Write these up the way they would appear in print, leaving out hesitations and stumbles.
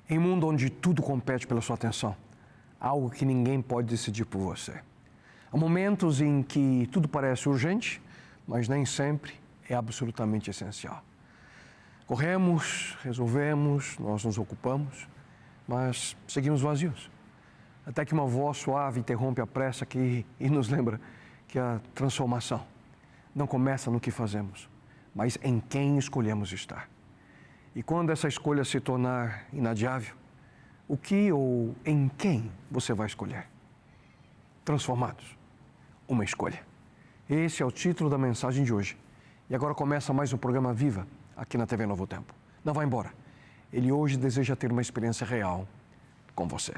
Em um mundo onde tudo compete pela sua atenção, algo que ninguém pode decidir por você. Há momentos em que tudo parece urgente, mas nem sempre é absolutamente essencial. Corremos, resolvemos, nós nos ocupamos, mas seguimos vazios. Até que uma voz suave interrompe a pressa e nos lembra que a transformação não começa no que fazemos, mas em quem escolhemos estar. E quando essa escolha se tornar inadiável, o que ou em quem você vai escolher? Transformados. Uma escolha. Esse é o título da mensagem de hoje. E agora começa mais um programa Viva, aqui na TV Novo Tempo. Não vá embora. Ele hoje deseja ter uma experiência real com você.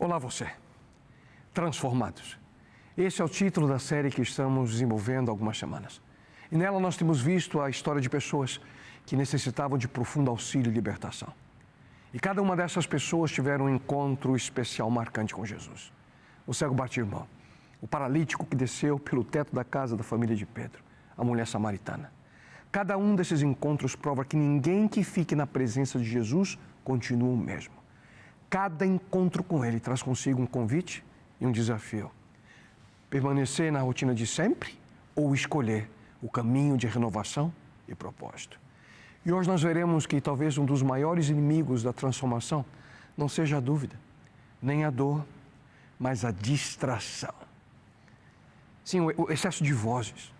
Olá você, Transformados. Esse é o título da série que estamos desenvolvendo há algumas semanas. E nela nós temos visto a história de pessoas que necessitavam de profundo auxílio e libertação. E cada uma dessas pessoas tiveram um encontro especial marcante com Jesus. O cego Bartimeu, o paralítico que desceu pelo teto da casa da família de Pedro, a mulher samaritana. Cada um desses encontros prova que ninguém que fique na presença de Jesus continua o mesmo. Cada encontro com Ele traz consigo um convite e um desafio. Permanecer na rotina de sempre ou escolher o caminho de renovação e propósito. E hoje nós veremos que talvez um dos maiores inimigos da transformação não seja a dúvida, nem a dor, mas a distração. Sim, o excesso de vozes,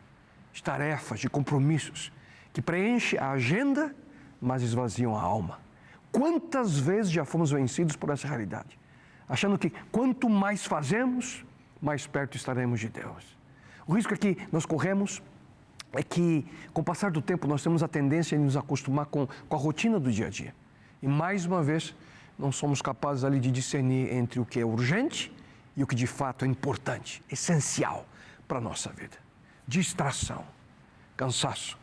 de tarefas, de compromissos, que preenche a agenda, mas esvaziam a alma. Quantas vezes já fomos vencidos por essa realidade, achando que quanto mais fazemos, mais perto estaremos de Deus. O risco que nós corremos é que, com o passar do tempo, nós temos a tendência a nos acostumar com a rotina do dia a dia. E, mais uma vez, não somos capazes ali de discernir entre o que é urgente e o que de fato é importante, essencial para a nossa vida. Distração, cansaço,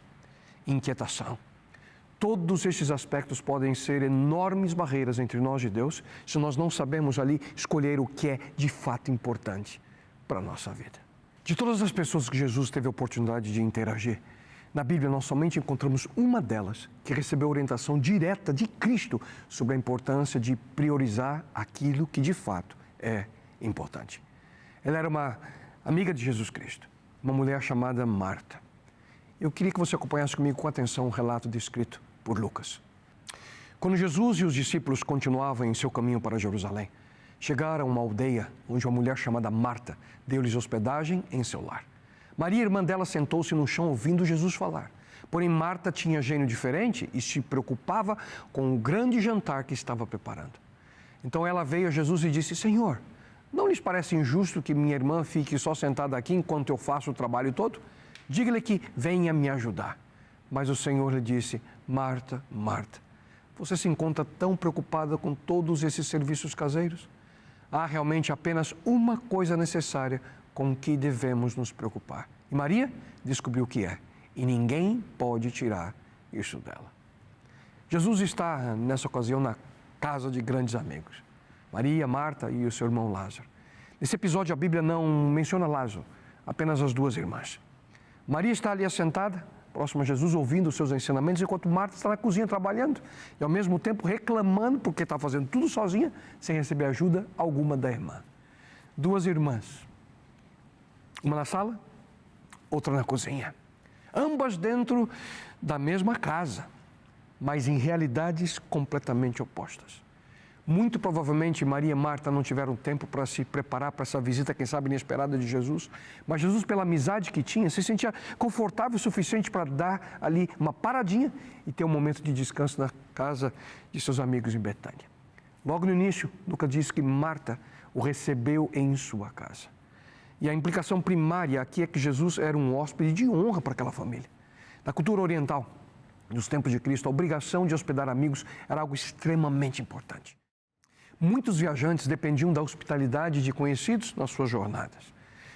inquietação. Todos estes aspectos podem ser enormes barreiras entre nós e Deus se nós não sabemos ali escolher o que é de fato importante para a nossa vida. De todas as pessoas que Jesus teve a oportunidade de interagir, na Bíblia nós somente encontramos uma delas que recebeu orientação direta de Cristo sobre a importância de priorizar aquilo que de fato é importante. Ela era uma amiga de Jesus Cristo, uma mulher chamada Marta. Eu queria que você acompanhasse comigo com atenção o relato descrito por Lucas. Quando Jesus e os discípulos continuavam em seu caminho para Jerusalém, chegaram a uma aldeia onde uma mulher chamada Marta deu-lhes hospedagem em seu lar. Maria, irmã dela, sentou-se no chão ouvindo Jesus falar. Porém, Marta tinha gênio diferente e se preocupava com o grande jantar que estava preparando. Então ela veio a Jesus e disse: Senhor, não lhes parece injusto que minha irmã fique só sentada aqui enquanto eu faço o trabalho todo? Diga-lhe que venha me ajudar. Mas o Senhor lhe disse: Marta, Marta, você se encontra tão preocupada com todos esses serviços caseiros? Há realmente apenas uma coisa necessária com que devemos nos preocupar. E Maria descobriu o que é, e ninguém pode tirar isso dela. Jesus está, nessa ocasião, na casa de grandes amigos. Maria, Marta e o seu irmão Lázaro. Nesse episódio, a Bíblia não menciona Lázaro, apenas as duas irmãs. Maria está ali assentada, próxima a Jesus, ouvindo os seus ensinamentos, enquanto Marta está na cozinha trabalhando e, ao mesmo tempo, reclamando porque está fazendo tudo sozinha, sem receber ajuda alguma da irmã. Duas irmãs, uma na sala, outra na cozinha. Ambas dentro da mesma casa, mas em realidades completamente opostas. Muito provavelmente Maria e Marta não tiveram tempo para se preparar para essa visita, quem sabe, inesperada de Jesus. Mas Jesus, pela amizade que tinha, se sentia confortável o suficiente para dar ali uma paradinha e ter um momento de descanso na casa de seus amigos em Betânia. Logo no início, Lucas diz que Marta o recebeu em sua casa. E a implicação primária aqui é que Jesus era um hóspede de honra para aquela família. Na cultura oriental, Nos tempos de Cristo, a obrigação de hospedar amigos era algo extremamente importante. Muitos viajantes dependiam da hospitalidade de conhecidos nas suas jornadas.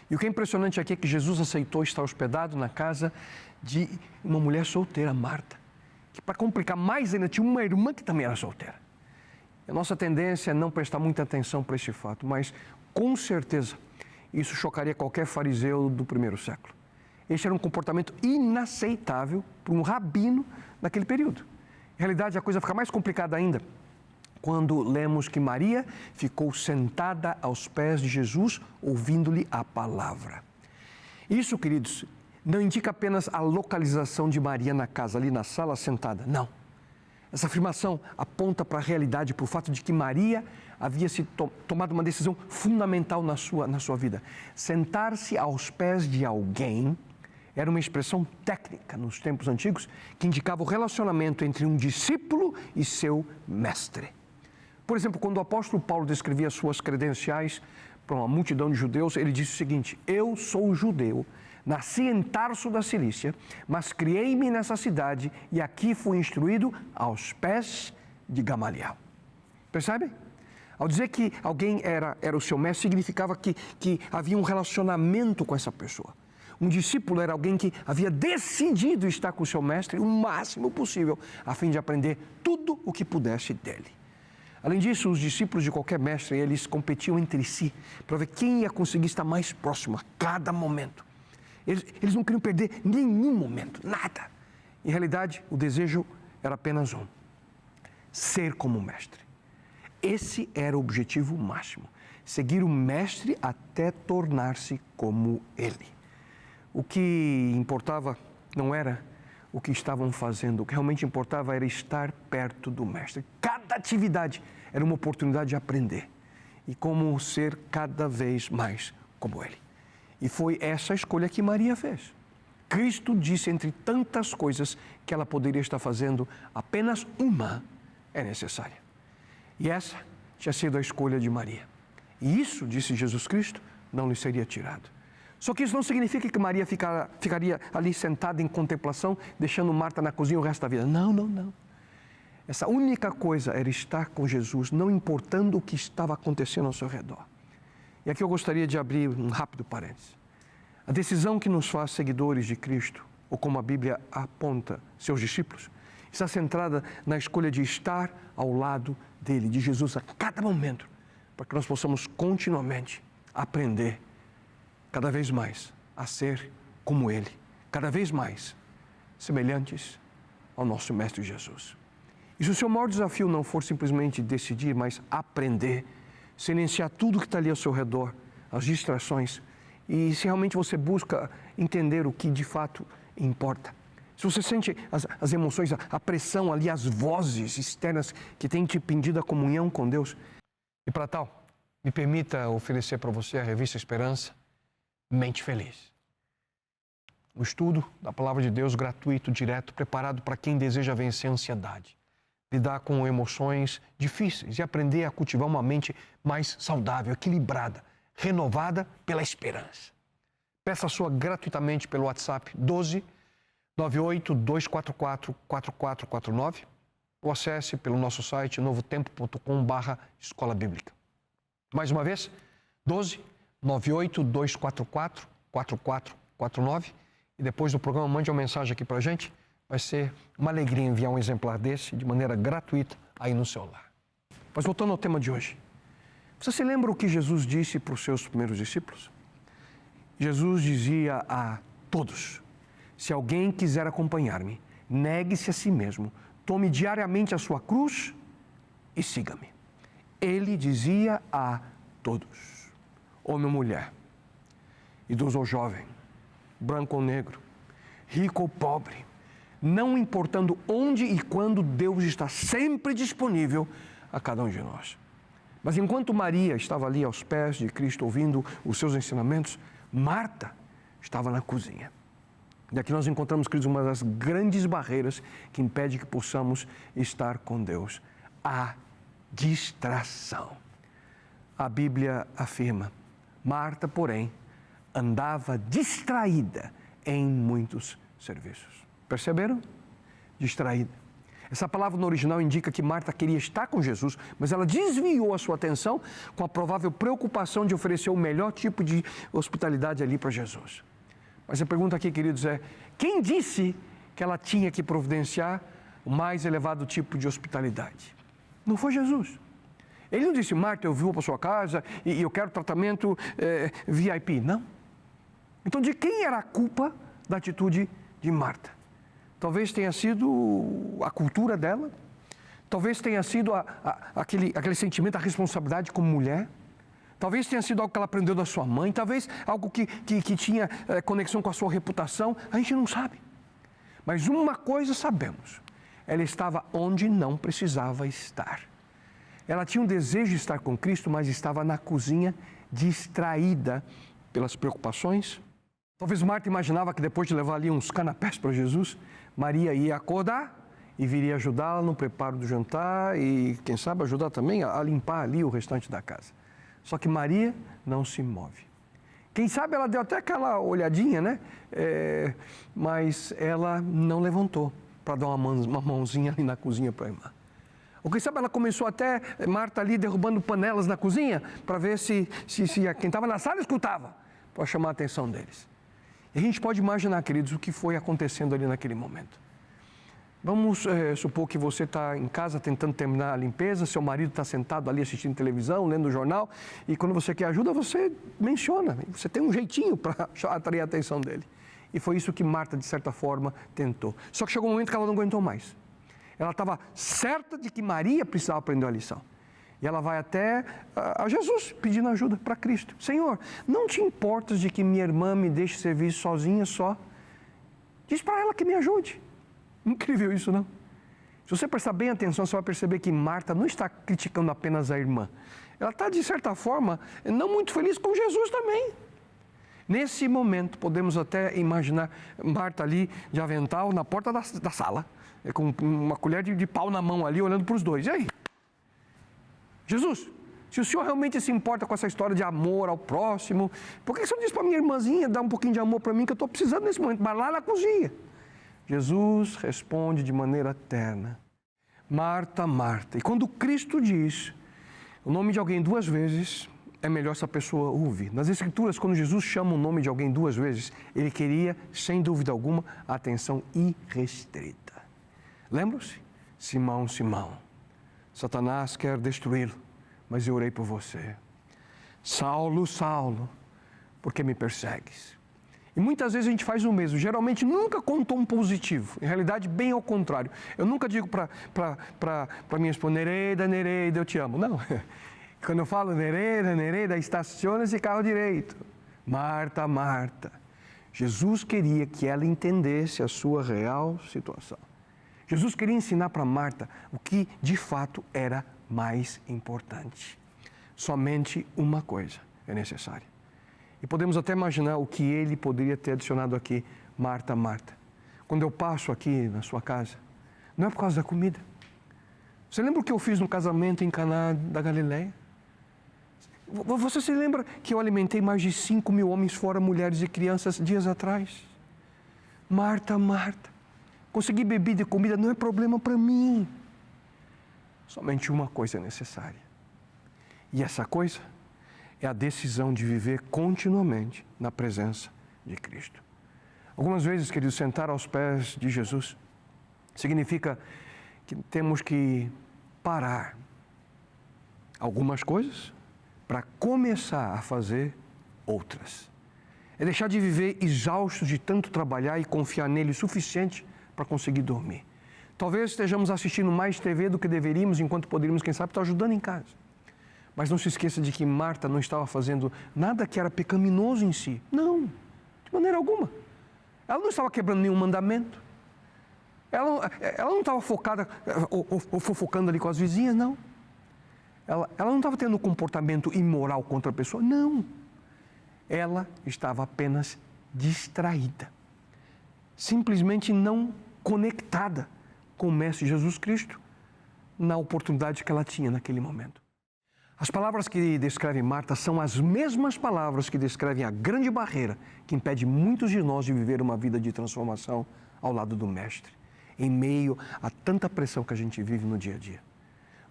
E o que é impressionante aqui é que Jesus aceitou estar hospedado na casa de uma mulher solteira, Marta, que, para complicar mais ainda, tinha uma irmã que também era solteira. A nossa tendência é não prestar muita atenção para este fato, mas com certeza isso chocaria qualquer fariseu do primeiro século. Este era um comportamento inaceitável para um rabino naquele período. Em realidade, a coisa fica mais complicada ainda quando lemos que Maria ficou sentada aos pés de Jesus, ouvindo-lhe a palavra. Isso, queridos, não indica apenas a localização de Maria na casa, ali na sala, sentada. Não. Essa afirmação aponta para a realidade, para o fato de que Maria havia tomado uma decisão fundamental na sua vida. Sentar-se aos pés de alguém era uma expressão técnica nos tempos antigos que indicava o relacionamento entre um discípulo e seu mestre. Por exemplo, quando o apóstolo Paulo descrevia suas credenciais para uma multidão de judeus, ele disse o seguinte: eu sou judeu, nasci em Tarso da Cilícia, mas criei-me nessa cidade e aqui fui instruído aos pés de Gamaliel. Percebe? Ao dizer que alguém era o seu mestre, significava que havia um relacionamento com essa pessoa. Um discípulo era alguém que havia decidido estar com o seu mestre o máximo possível, a fim de aprender tudo o que pudesse dele. Além disso, os discípulos de qualquer mestre, eles competiam entre si para ver quem ia conseguir estar mais próximo a cada momento. Eles não queriam perder nenhum momento, nada. Em realidade, o desejo era apenas um: ser como o mestre. Esse era o objetivo máximo, seguir o mestre até tornar-se como ele. O que importava não era o que estavam fazendo, o que realmente importava era estar perto do mestre. Cada atividade era uma oportunidade de aprender e como ser cada vez mais como ele. E foi essa a escolha que Maria fez. Cristo disse, entre tantas coisas que ela poderia estar fazendo, apenas uma é necessária. E essa tinha sido a escolha de Maria. E isso, disse Jesus Cristo, não lhe seria tirado. Só que isso não significa que Maria ficaria ali sentada em contemplação, deixando Marta na cozinha o resto da vida. Não, não, não. Essa única coisa era estar com Jesus, não importando o que estava acontecendo ao seu redor. E aqui eu gostaria de abrir um rápido parênteses. A decisão que nos faz seguidores de Cristo, ou como a Bíblia aponta, seus discípulos, está centrada na escolha de estar ao lado dele, de Jesus, a cada momento, para que nós possamos continuamente aprender cada vez mais a ser como ele, cada vez mais semelhantes ao nosso Mestre Jesus. E se o seu maior desafio não for simplesmente decidir, mas aprender, silenciar tudo que está ali ao seu redor, as distrações, e se realmente você busca entender o que de fato importa, se você sente as emoções, a pressão ali, as vozes externas que têm te impedido a comunhão com Deus, e para tal, me permita oferecer para você a revista Esperança, Mente Feliz. Um estudo da Palavra de Deus gratuito, direto, preparado para quem deseja vencer a ansiedade, lidar com emoções difíceis e aprender a cultivar uma mente mais saudável, equilibrada, renovada pela esperança. Peça a sua gratuitamente pelo WhatsApp 12 98 244 4449 ou acesse pelo nosso site novotempo.com/escola bíblica. Mais uma vez, 12 98 244 4449 e depois do programa mande uma mensagem aqui para a gente. Vai ser uma alegria enviar um exemplar desse de maneira gratuita aí no seu lar. Mas voltando ao tema de hoje, você se lembra o que Jesus disse para os seus primeiros discípulos? Jesus dizia a todos: se alguém quiser acompanhar-me, negue-se a si mesmo, tome diariamente a sua cruz e siga-me. Ele dizia a todos, homem ou mulher, idoso ou jovem, branco ou negro, rico ou pobre, não importando onde e quando, Deus está sempre disponível a cada um de nós. Mas enquanto Maria estava ali aos pés de Cristo ouvindo os seus ensinamentos, Marta estava na cozinha. E aqui nós encontramos, queridos, uma das grandes barreiras que impede que possamos estar com Deus: a distração. A Bíblia afirma: Marta, porém, andava distraída em muitos serviços. Perceberam? distraída. Essa palavra no original indica que Marta queria estar com Jesus, mas ela desviou a sua atenção com a provável preocupação de oferecer o melhor tipo de hospitalidade ali para Jesus. Mas a pergunta aqui, queridos, é: quem disse que ela tinha que providenciar o mais elevado tipo de hospitalidade? Não foi Jesus. Ele não disse: Marta, eu vou para sua casa e eu quero tratamento VIP. Não. Então, de quem era a culpa da atitude de Marta? Talvez tenha sido a cultura dela, talvez tenha sido aquele sentimento, a responsabilidade como mulher, talvez tenha sido algo que ela aprendeu da sua mãe, talvez algo que tinha conexão com a sua reputação, a gente não sabe. Mas uma coisa sabemos: ela estava onde não precisava estar. Ela tinha um desejo de estar com Cristo, mas estava na cozinha, distraída pelas preocupações. Talvez Marta imaginava que depois de levar ali uns canapés para Jesus, Maria ia acordar e viria ajudá-la no preparo do jantar e, quem sabe, ajudar também a limpar ali o restante da casa. Só que Maria não se move. Quem sabe ela deu até aquela olhadinha, né? Mas ela não levantou para dar uma mãozinha ali na cozinha para a irmã. Ou quem sabe ela começou até, Marta ali derrubando panelas na cozinha para ver se quem estava na sala escutava, para chamar a atenção deles. E a gente pode imaginar, queridos, o que foi acontecendo ali naquele momento. Vamos supor que você está em casa tentando terminar a limpeza, seu marido está sentado ali assistindo televisão, lendo o jornal, e quando você quer ajuda, você menciona, você tem um jeitinho para atrair a atenção dele. E foi isso que Marta, de certa forma, tentou. Só que chegou um momento que ela não aguentou mais. Ela estava certa de que Maria precisava aprender a lição. E ela vai até a Jesus pedindo ajuda para Cristo. Senhor, não te importas de que minha irmã me deixe servir sozinha só? Diz para ela que me ajude. Incrível isso, não? Se você prestar bem atenção, você vai perceber que Marta não está criticando apenas a irmã. Ela está, de certa forma, não muito feliz com Jesus também. Nesse momento, podemos até imaginar Marta ali de avental na porta da sala, com uma colher de pau na mão ali, olhando para os dois. E aí? Jesus, se o Senhor realmente se importa com essa história de amor ao próximo, por que o Senhor diz para minha irmãzinha dar um pouquinho de amor para mim, que eu estou precisando nesse momento, mas lá na cozinha? Jesus responde de maneira terna: Marta, Marta. E quando Cristo diz o nome de alguém duas vezes, é melhor essa pessoa ouvir. Nas Escrituras, quando Jesus chama o nome de alguém duas vezes, ele queria, sem dúvida alguma, a atenção irrestrita. Lembram-se? Simão, Simão, Satanás quer destruí-lo, mas eu orei por você. Saulo, Saulo, por que me persegues? E muitas vezes a gente faz o mesmo, geralmente nunca com um tom positivo, em realidade bem ao contrário. Eu nunca digo para minha esposa: Nereida, Nereida, eu te amo. Não, quando eu falo Nereida, Nereida, estaciona esse carro direito. Marta, Marta. Jesus queria que ela entendesse a sua real situação. Jesus queria ensinar para Marta o que de fato era mais importante. Somente uma coisa é necessária. E podemos até imaginar o que ele poderia ter adicionado aqui: Marta, Marta. Quando eu passo aqui na sua casa, não é por causa da comida. Você lembra o que eu fiz no casamento em Caná da Galileia? Você se lembra que eu alimentei mais de 5.000 homens, fora mulheres e crianças, dias atrás? Marta, Marta. Conseguir bebida e comida não é problema para mim. Somente uma coisa é necessária. E essa coisa é a decisão de viver continuamente na presença de Cristo. Algumas vezes, queridos, sentar aos pés de Jesus significa que temos que parar algumas coisas para começar a fazer outras. É deixar de viver exaustos de tanto trabalhar e confiar nele o suficiente para conseguir dormir. Talvez estejamos assistindo mais TV do que deveríamos, enquanto poderíamos, quem sabe, estar ajudando em casa. Mas não se esqueça de que Marta não estava fazendo nada que era pecaminoso em si. Não, de maneira alguma. Ela não estava quebrando nenhum mandamento. Ela não estava focada ou fofocando ali com as vizinhas, não. Ela não estava tendo um comportamento imoral contra a pessoa, não. Ela estava apenas distraída. Simplesmente não conectada com o Mestre Jesus Cristo na oportunidade que ela tinha naquele momento. As palavras que descrevem Marta são as mesmas palavras que descrevem a grande barreira que impede muitos de nós de viver uma vida de transformação ao lado do Mestre. em meio a tanta pressão que a gente vive no dia a dia.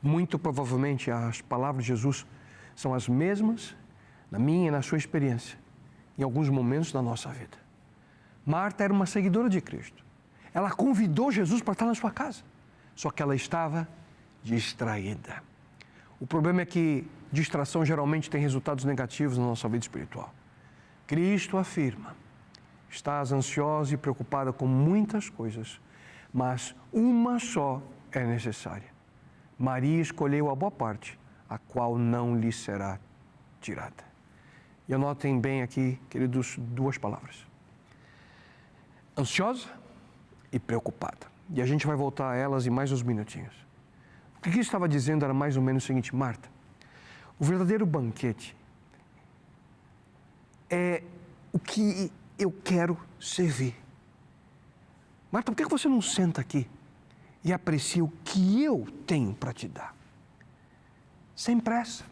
Muito provavelmente as palavras de Jesus são as mesmas na minha e na sua experiência, em alguns momentos da nossa vida. Marta era uma seguidora de Cristo. Ela convidou Jesus para estar na sua casa, só que ela estava distraída. O problema é que distração geralmente tem resultados negativos na nossa vida espiritual. Cristo afirma: estás ansiosa e preocupada com muitas coisas, mas uma só é necessária. Maria escolheu a boa parte, a qual não lhe será tirada. E anotem bem aqui, queridos, duas palavras: ansiosa e preocupada. E a gente vai voltar a elas em mais uns minutinhos. O que Cristo estava dizendo era mais ou menos o seguinte: Marta, o verdadeiro banquete é o que eu quero servir. Marta, por que você não senta aqui e aprecia o que eu tenho para te dar? Sem pressa,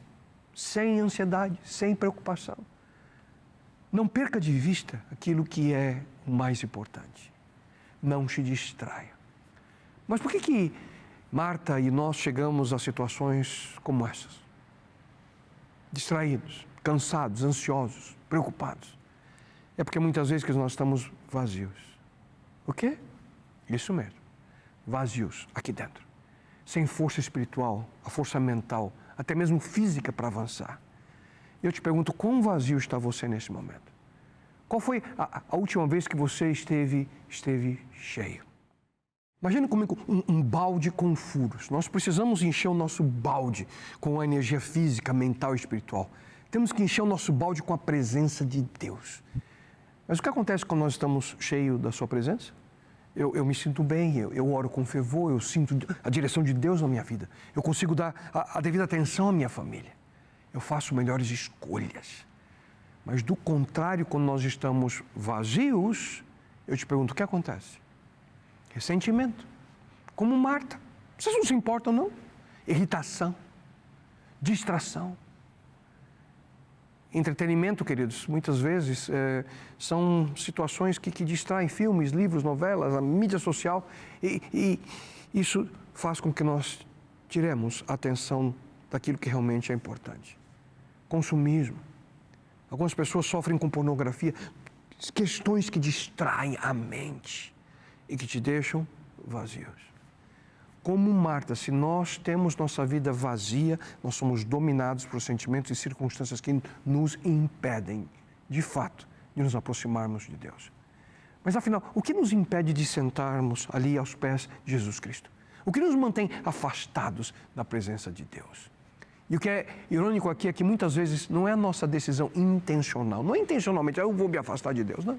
sem ansiedade, sem preocupação. Não perca de vista aquilo que é o mais importante. Não se distraia. Mas por que Marta e nós chegamos a situações como essas? Distraídos, cansados, ansiosos, preocupados. É porque muitas vezes que nós estamos vazios. O quê? Isso mesmo. Vazios aqui dentro. Sem força espiritual, a força mental, até mesmo física para avançar. Eu te pergunto, quão vazio está você nesse momento? Qual foi a última vez que você esteve cheio? Imagina comigo um balde com furos. Nós precisamos encher o nosso balde com a energia física, mental e espiritual. Temos que encher o nosso balde com a presença de Deus. Mas o que acontece quando nós estamos cheios da sua presença? Eu me sinto bem, eu oro com fervor, eu sinto a direção de Deus na minha vida. Eu consigo dar a devida atenção à minha família. Eu faço melhores escolhas. Mas do contrário, quando nós estamos vazios, eu te pergunto, o que acontece? Ressentimento. Como Marta. Vocês não se importam, não? Irritação. Distração. Entretenimento, queridos, muitas vezes são situações que distraem filmes, livros, novelas, a mídia social e isso faz com que nós tiremos a atenção daquilo que realmente é importante. Consumismo. Algumas pessoas sofrem com pornografia, questões que distraem a mente e que te deixam vazios. Como Marta, se nós temos nossa vida vazia, nós somos dominados por sentimentos e circunstâncias que nos impedem, de fato, de nos aproximarmos de Deus. Mas afinal, o que nos impede de sentarmos ali aos pés de Jesus Cristo? O que nos mantém afastados da presença de Deus? E o que é irônico aqui é que muitas vezes não é a nossa decisão intencional, não é intencionalmente, eu vou me afastar de Deus, não.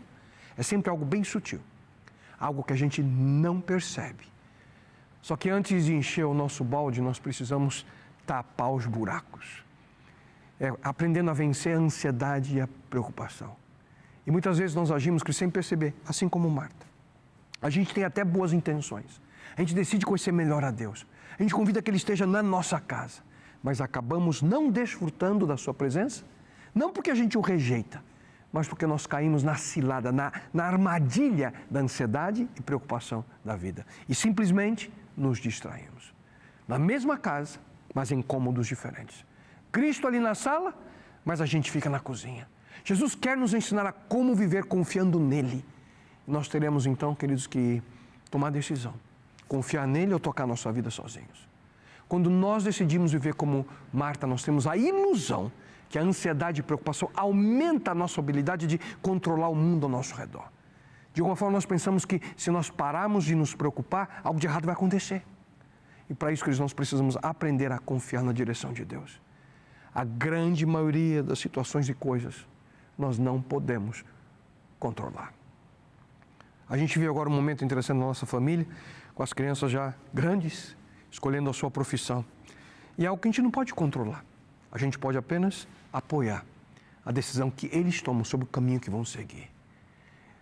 É sempre algo bem sutil, algo que a gente não percebe. Só que antes de encher o nosso balde, nós precisamos tapar os buracos. Aprendendo a vencer a ansiedade e a preocupação. E muitas vezes nós agimos sem perceber, assim como Marta. A gente tem até boas intenções. A gente decide conhecer melhor a Deus. A gente convida que Ele esteja na nossa casa. Mas acabamos não desfrutando da sua presença, não porque a gente o rejeita, mas porque nós caímos na cilada, na armadilha da ansiedade e preocupação da vida. E simplesmente nos distraímos. Na mesma casa, mas em cômodos diferentes. Cristo ali na sala, mas a gente fica na cozinha. Jesus quer nos ensinar a como viver confiando nele. Nós teremos então, queridos, que tomar decisão. Confiar nele ou tocar a nossa vida sozinhos. Quando nós decidimos viver como Marta, nós temos a ilusão que a ansiedade e preocupação aumenta a nossa habilidade de controlar o mundo ao nosso redor. De alguma forma, nós pensamos que se nós pararmos de nos preocupar, algo de errado vai acontecer. E para isso, nós precisamos aprender a confiar na direção de Deus. A grande maioria das situações e coisas, nós não podemos controlar. A gente viu agora um momento interessante na nossa família, com as crianças já grandes, escolhendo a sua profissão. E é algo que a gente não pode controlar. A gente pode apenas apoiar a decisão que eles tomam sobre o caminho que vão seguir.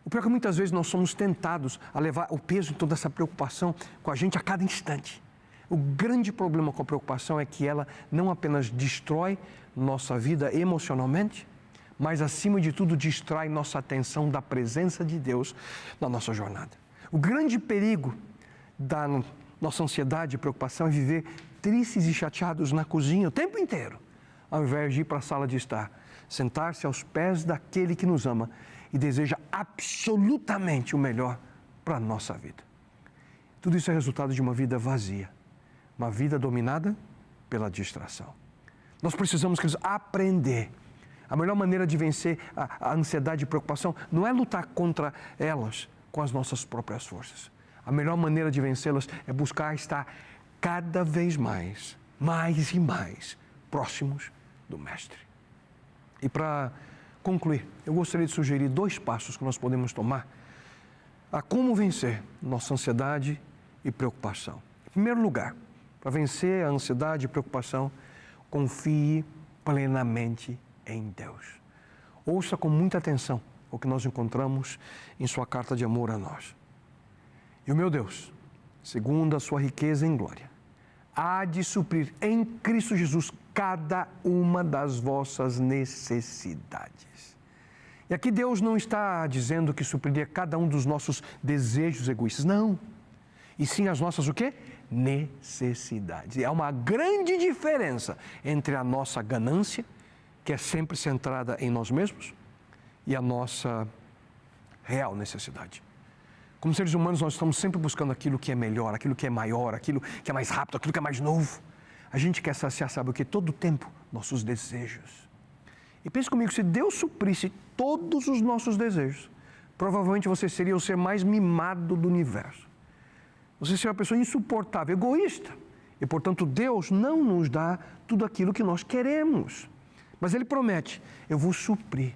O pior é que muitas vezes nós somos tentados a levar o peso de toda essa preocupação com a gente a cada instante. O grande problema com a preocupação é que ela não apenas destrói nossa vida emocionalmente, mas acima de tudo distrai nossa atenção da presença de Deus na nossa jornada. O grande perigo da nossa ansiedade e preocupação é viver tristes e chateados na cozinha o tempo inteiro, ao invés de ir para a sala de estar, sentar-se aos pés daquele que nos ama e deseja absolutamente o melhor para a nossa vida. Tudo isso é resultado de uma vida vazia, uma vida dominada pela distração. Nós precisamos, queridos, aprender. A melhor maneira de vencer a ansiedade e preocupação não é lutar contra elas com as nossas próprias forças. A melhor maneira de vencê-las é buscar estar cada vez mais e mais próximos do Mestre. E para concluir, eu gostaria de sugerir 2 passos que nós podemos tomar a como vencer nossa ansiedade e preocupação. Em primeiro lugar, para vencer a ansiedade e preocupação, confie plenamente em Deus. Ouça com muita atenção o que nós encontramos em sua carta de amor a nós. E o meu Deus, segundo a sua riqueza em glória, há de suprir em Cristo Jesus cada uma das vossas necessidades. E aqui Deus não está dizendo que supriria cada um dos nossos desejos egoístas, não. E sim as nossas o quê? Necessidades. E há uma grande diferença entre a nossa ganância, que é sempre centrada em nós mesmos, e a nossa real necessidade. Como seres humanos, nós estamos sempre buscando aquilo que é melhor, aquilo que é maior, aquilo que é mais rápido, aquilo que é mais novo. A gente quer saciar, sabe o que? Todo o tempo, nossos desejos. E pense comigo, se Deus suprisse todos os nossos desejos, provavelmente você seria o ser mais mimado do universo. Você seria uma pessoa insuportável, egoísta. E, portanto, Deus não nos dá tudo aquilo que nós queremos. Mas Ele promete, eu vou suprir,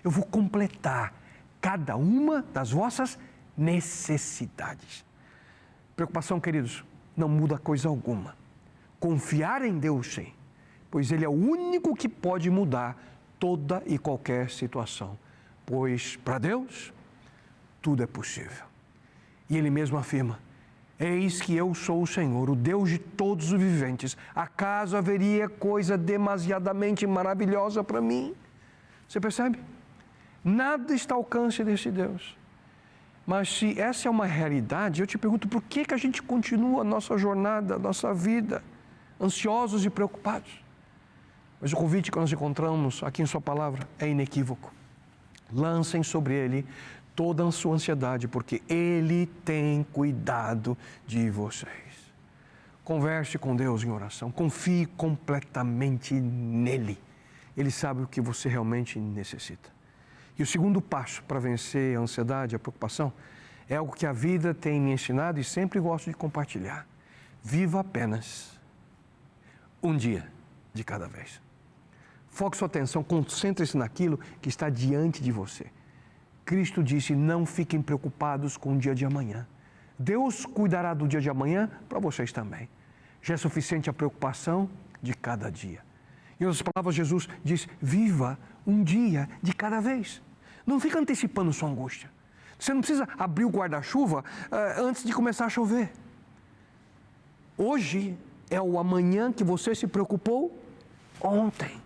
eu vou completar cada uma das vossas necessidades. Preocupação, queridos, não muda coisa alguma. Confiar em Deus, sim, pois Ele é o único que pode mudar toda e qualquer situação. Pois, para Deus, tudo é possível. E Ele mesmo afirma, eis que eu sou o Senhor, o Deus de todos os viventes. Acaso haveria coisa demasiadamente maravilhosa para mim? Você percebe? Nada está ao alcance desse Deus. Mas se essa é uma realidade, eu te pergunto, por que a gente continua a nossa jornada, a nossa vida, ansiosos e preocupados? Mas o convite que nós encontramos aqui em sua palavra é inequívoco. Lancem sobre Ele toda a sua ansiedade, porque Ele tem cuidado de vocês. Converse com Deus em oração, confie completamente nele. Ele sabe o que você realmente necessita. E o segundo passo para vencer a ansiedade e a preocupação é algo que a vida tem me ensinado e sempre gosto de compartilhar. Viva apenas um dia de cada vez. Foque sua atenção, concentre-se naquilo que está diante de você. Cristo disse, não fiquem preocupados com o dia de amanhã. Deus cuidará do dia de amanhã para vocês também. Já é suficiente a preocupação de cada dia. Em outras palavras, Jesus diz, viva um dia de cada vez. Não fica antecipando sua angústia. Você não precisa abrir o guarda-chuva antes de começar a chover. Hoje é o amanhã que você se preocupou ontem.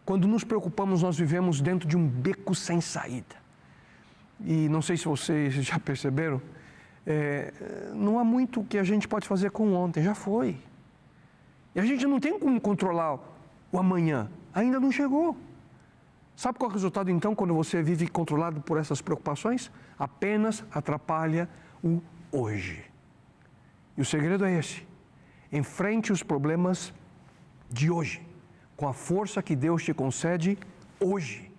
Quando nos preocupamos, nós vivemos dentro de um beco sem saída. E não sei se vocês já perceberam, não há muito que a gente pode fazer com ontem, já foi. E a gente não tem como controlar o amanhã, ainda não chegou. Sabe qual é o resultado então quando você vive controlado por essas preocupações? Apenas atrapalha o hoje. E o segredo é esse, enfrente os problemas de hoje, com a força que Deus te concede hoje.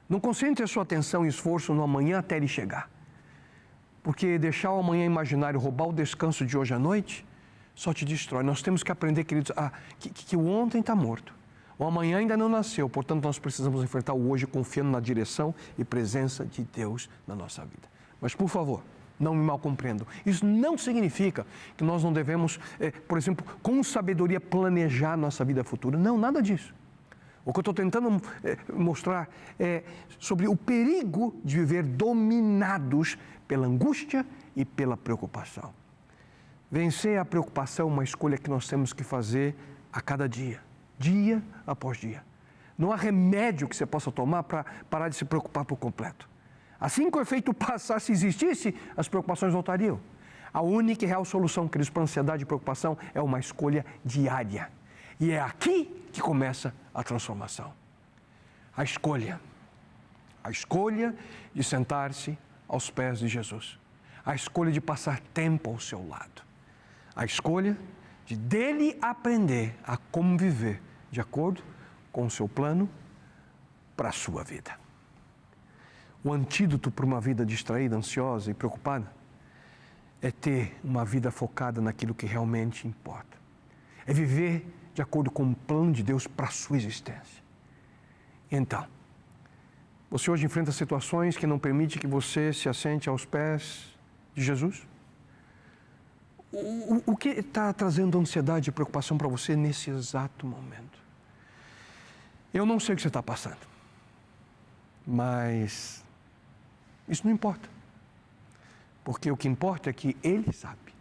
Não concentre a sua atenção e esforço no amanhã até ele chegar. Porque deixar o amanhã imaginário roubar o descanso de hoje à noite só te destrói. Nós temos que aprender, queridos, que o ontem está morto. O amanhã ainda não nasceu, portanto nós precisamos enfrentar o hoje confiando na direção e presença de Deus na nossa vida. Mas, por favor, não me mal compreendam. Isso não significa que nós não devemos, por exemplo, com sabedoria planejar nossa vida futura. Não, nada disso. O que eu estou tentando mostrar é sobre o perigo de viver dominados pela angústia e pela preocupação. Vencer a preocupação é uma escolha que nós temos que fazer a cada dia, dia após dia. Não há remédio que você possa tomar para parar de se preocupar por completo. Assim que o efeito passasse, se existisse, as preocupações voltariam. A única e real solução, queridos, para ansiedade e preocupação é uma escolha diária. E é aqui que começa a transformação. A escolha de sentar-se aos pés de Jesus. A escolha de passar tempo ao seu lado. A escolha de dele aprender a como viver de acordo com o seu plano para a sua vida. O antídoto para uma vida distraída, ansiosa e preocupada é ter uma vida focada naquilo que realmente importa. É viver de acordo com o plano de Deus para a sua existência. Então, você hoje enfrenta situações que não permitem que você se assente aos pés de Jesus? O que está trazendo ansiedade e preocupação para você nesse exato momento? Eu não sei o que você está passando, mas isso não importa. Porque o que importa é que Ele sabe,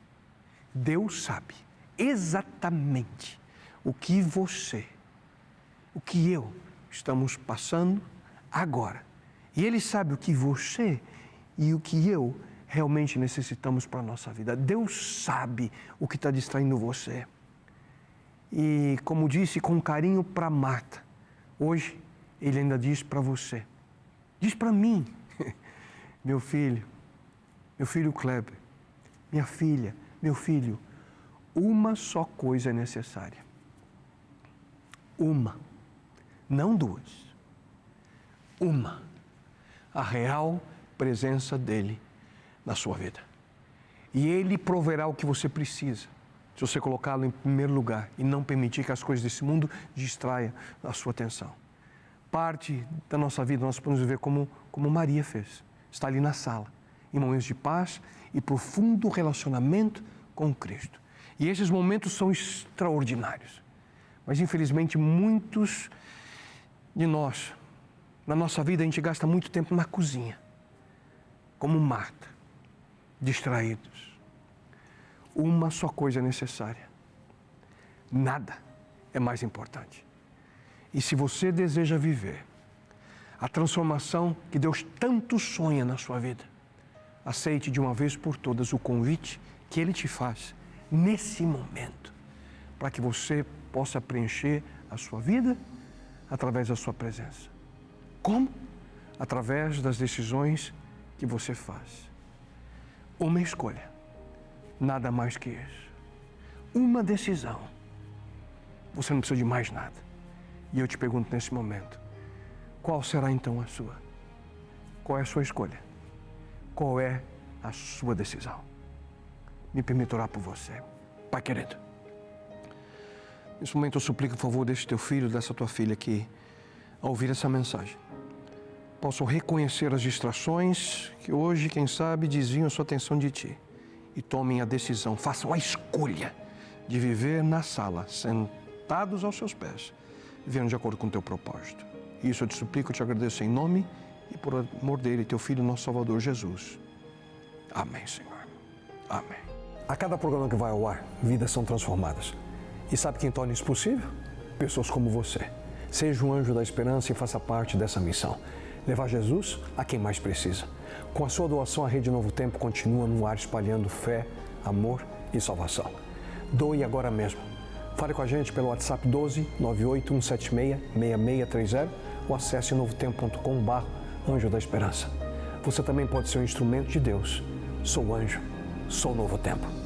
Deus sabe exatamente o que você, o que eu estamos passando agora. E Ele sabe o que você e o que eu realmente necessitamos para a nossa vida. Deus sabe o que está distraindo você. E como disse com carinho para Marta, hoje Ele ainda diz para você, diz para mim, meu filho Kleber, minha filha, meu filho, uma só coisa é necessária. Uma, não duas. Uma, a real presença dEle na sua vida. E Ele proverá o que você precisa, se você colocá-lo em primeiro lugar e não permitir que as coisas desse mundo distraiam a sua atenção. Parte da nossa vida nós podemos viver como Maria fez. Está ali na sala, em momentos de paz e profundo relacionamento com Cristo. E esses momentos são extraordinários. Mas, infelizmente, muitos de nós, na nossa vida, a gente gasta muito tempo na cozinha, como Marta, distraídos. Uma só coisa é necessária. Nada é mais importante. E se você deseja viver a transformação que Deus tanto sonha na sua vida, aceite de uma vez por todas o convite que Ele te faz nesse momento, para que você possa preencher a sua vida através da sua presença. Como? Através das decisões que você faz. Uma escolha, nada mais que isso. Uma decisão. Você não precisa de mais nada. E eu te pergunto nesse momento, qual será então a sua? Qual é a sua escolha? Qual é a sua decisão? Me permita orar por você. Pai querido, nesse momento eu suplico, por favor, desse teu filho, dessa tua filha que, ao ouvir essa mensagem, possam reconhecer as distrações que hoje, quem sabe, desviam a sua atenção de ti e tomem a decisão, façam a escolha de viver na sala, sentados aos seus pés, vivendo de acordo com o teu propósito. Isso eu te suplico, eu te agradeço em nome e por amor dele, teu Filho, nosso Salvador, Jesus. Amém, Senhor. Amém. A cada programa que vai ao ar, vidas são transformadas. E sabe quem torna isso possível? Pessoas como você. Seja um anjo da esperança e faça parte dessa missão. Levar Jesus a quem mais precisa. Com a sua doação, a Rede Novo Tempo continua no ar espalhando fé, amor e salvação. Doe agora mesmo. Fale com a gente pelo WhatsApp 12 98 176 6630 ou acesse novotempo.com/Anjo da Esperança. Você também pode ser um instrumento de Deus. Sou anjo, sou Novo Tempo.